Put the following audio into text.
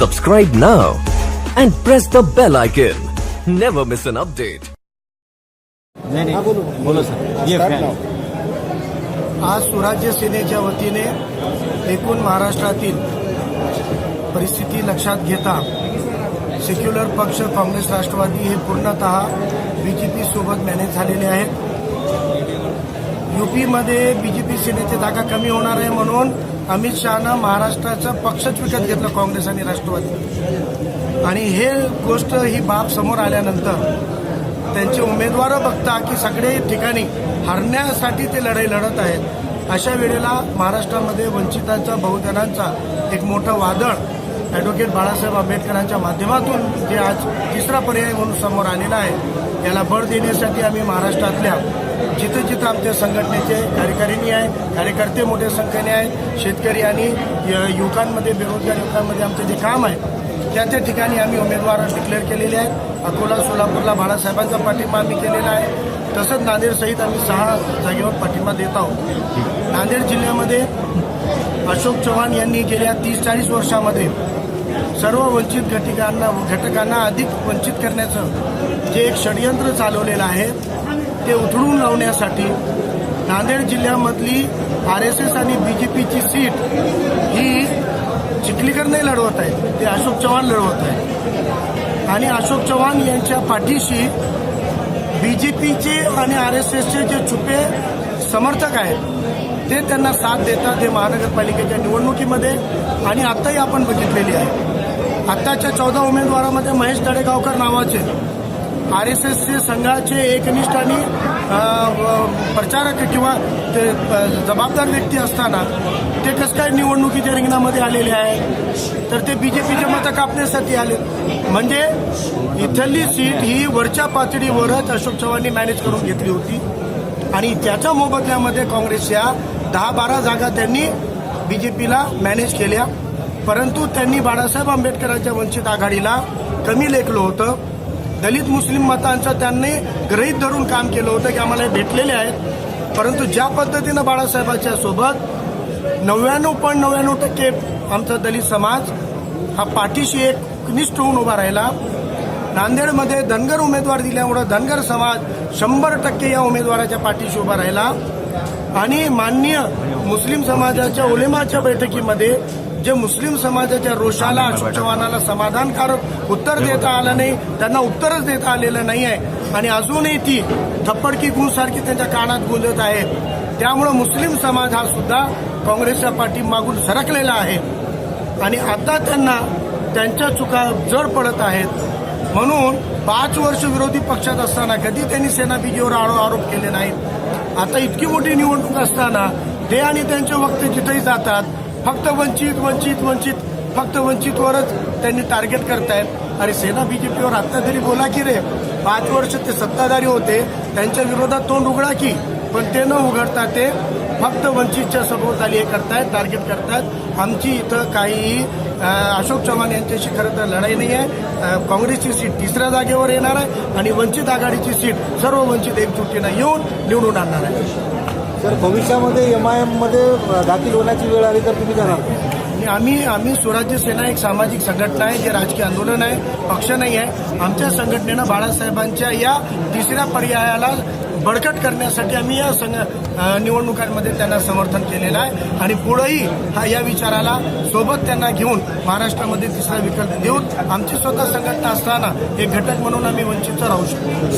Subscribe now and press the bell icon. Never miss an update. नहीं बोलो sir ये fan आज सुराज्य सेनेच्या वतीने एकूण महाराष्ट्रातील परिस्थिती लक्षात घेता सेक्युलर पक्ष काँग्रेस राष्ट्रवादी हे पूर्णतः बीजेपी सोबत मॅनेज झालेले आहेत. यूपीमध्ये बीजेपी सेनेची जागा कमी होणार आहे म्हणून अमित शहानं महाराष्ट्राचं पक्षच विकत घेतलं, काँग्रेस आणि राष्ट्रवादी. आणि हे गोष्ट ही बाब समोर आल्यानंतर त्यांचे उमेदवार बघता की सगळे ठिकाणी हरण्यासाठी ते लढाई लढत आहेत. अशा वेळेला महाराष्ट्रामध्ये वंचितांचा बहुजनांचा एक मोठं वादळ ॲडव्होकेट बाळासाहेब आंबेडकरांच्या माध्यमातून जे आज तिसरा पर्याय म्हणून समोर आलेला आहे, याला बळ देण्यासाठी आम्ही महाराष्ट्रातल्या जिथं जिथं आमच्या संघटनेचे कार्यकारिणी आहे, कार्यकर्ते मोठ्या संख्येने आहे, शेतकरी आणि युवकांमध्ये, बेरोजगार युवकांमध्ये आमचं जे काम आहे त्या ठिकाणी आम्ही उमेदवार डिक्लेअर केलेले आहेत. अकोला, सोलापूरला बाळासाहेबांचा पाठिंबा आम्ही केलेला आहे. तसंच नांदेडसहित आम्ही 6 जागेवर पाठिंबा देत आहोत. नांदेड जिल्ह्यामध्ये अशोक चव्हाण यांनी गेल्या 30-40 वर्षामध्ये सर्व वंचित घटकांना अधिक वंचित करण्याचं जे एक षडयंत्र चालवलेलं आहे ते उधळून लावण्यासाठी नांदेड जिल्ह्यामधली RSS आणि BJPची सीट ही चिखलीकर नाही लढवत आहे, ते अशोक चव्हाण लढवत आहे. आणि अशोक चव्हाण यांच्या पाठीशी BJPचे आणि RSSचे जे छुपे समर्थक आहेत ते त्यांना साथ देतात. हे महानगरपालिकेच्या निवडणुकीमध्ये आणि आताही आपण बघितलेली आहे. आताच्या 14 उमेदवारामध्ये महेश तळेगावकर नावाचे RSSचे संघाचे एकनिष्ठ आणि प्रचारक किंवा ते जबाबदार व्यक्ती असताना ते कसं काय निवडणुकीच्या रिंगणामध्ये आलेले आहे, तर ते BJPचे मतं कापण्यासाठी आले. म्हणजे इथली सीट ही वरच्या पातळीवरच अशोक चव्हाणांनी मॅनेज करून घेतली होती आणि त्याच्या मोबदल्यामध्ये काँग्रेसच्या 10-12 जागा त्यांनी BJPला मॅनेज केल्या. परंतु त्यांनी बाळासाहेब आंबेडकरांच्या वंचित आघाडीला कमी लेखलं होतं. दलित मुस्लिम मतांचं त्यांनी गृहीत धरून काम केलं होतं की आम्हाला भेटलेले आहेत. परंतु ज्या पद्धतीनं बाळासाहेबांच्या सोबत 99.99% आमचा दलित समाज हा पाठीशी एकनिष्ठ होऊन उभा राहिला. नांदेडमध्ये धनगर उमेदवार दिल्यामुळे धनगर समाज 100% या उमेदवाराच्या पाठीशी उभा राहिला. आणि माननीय मुस्लिम समाजाच्या उलेमाच्या बैठकीमध्ये जे मुस्लिम समाजाच्या रोषाला अशोक चव्हाणाला समाधानकारक उत्तर देता आलं नाही, त्यांना उत्तरच देता आलेलं नाही आहे आणि अजूनही ती थप्पडकी गुंसारखी त्यांच्या कानात गुंजत आहे. त्यामुळं मुस्लिम समाज हा सुद्धा काँग्रेसच्या पाठीमागून सरकलेला आहे आणि आता त्यांना त्यांच्या चुका जड पडत आहेत. म्हणून 5 वर्ष विरोधी पक्षात असताना कधी त्यांनी सेना बीजेवर आरोप केले नाहीत. आता इतकी मोठी निवडणूक असताना ते आणि त्यांचे वक्ते जिथेही जातात फक्त वंचित फक्त वंचितवरच त्यांनी टार्गेट करतायत. आणि सेना BJPवर आता तरी बोला की रे, 5 वर्ष ते सत्ताधारी होते, त्यांच्या विरोधात तोंड उघडा की, पण ते न उघडता ते फक्त वंचितच्या सभोवताली हे करतायत, टार्गेट करतायत. आमची इथं काही अशोक चव्हाण यांच्याशी खरं तर लढाई नाही आहे. काँग्रेसची सीट 3ऱ्या जागेवर येणार आहे आणि वंचित आघाडीची सीट सर्व वंचित एकजुटीनं येऊन निवडून आणणार आहे. सर भविष्यामध्ये MIM मध्ये दाखल होण्याची वेळ आली तर तुम्ही जाणार? आम्ही स्वराज्य सेना एक सामाजिक संघटना आहे, जे राजकीय आंदोलन आहे, पक्ष नाही आहे. आमच्या संघटनेनं बाळासाहेबांच्या या 3ऱ्या पर्यायाला बळकट करण्यासाठी आम्ही या निवडणुकांमध्ये त्यांना समर्थन केलेलं आहे आणि पुढेही या विचाराला सोबत त्यांना घेऊन महाराष्ट्रामध्ये 3रा विकल्प देऊन आमची स्वतः संघटना असताना एक घटक म्हणून आम्ही वंचितचं राहू शकतो.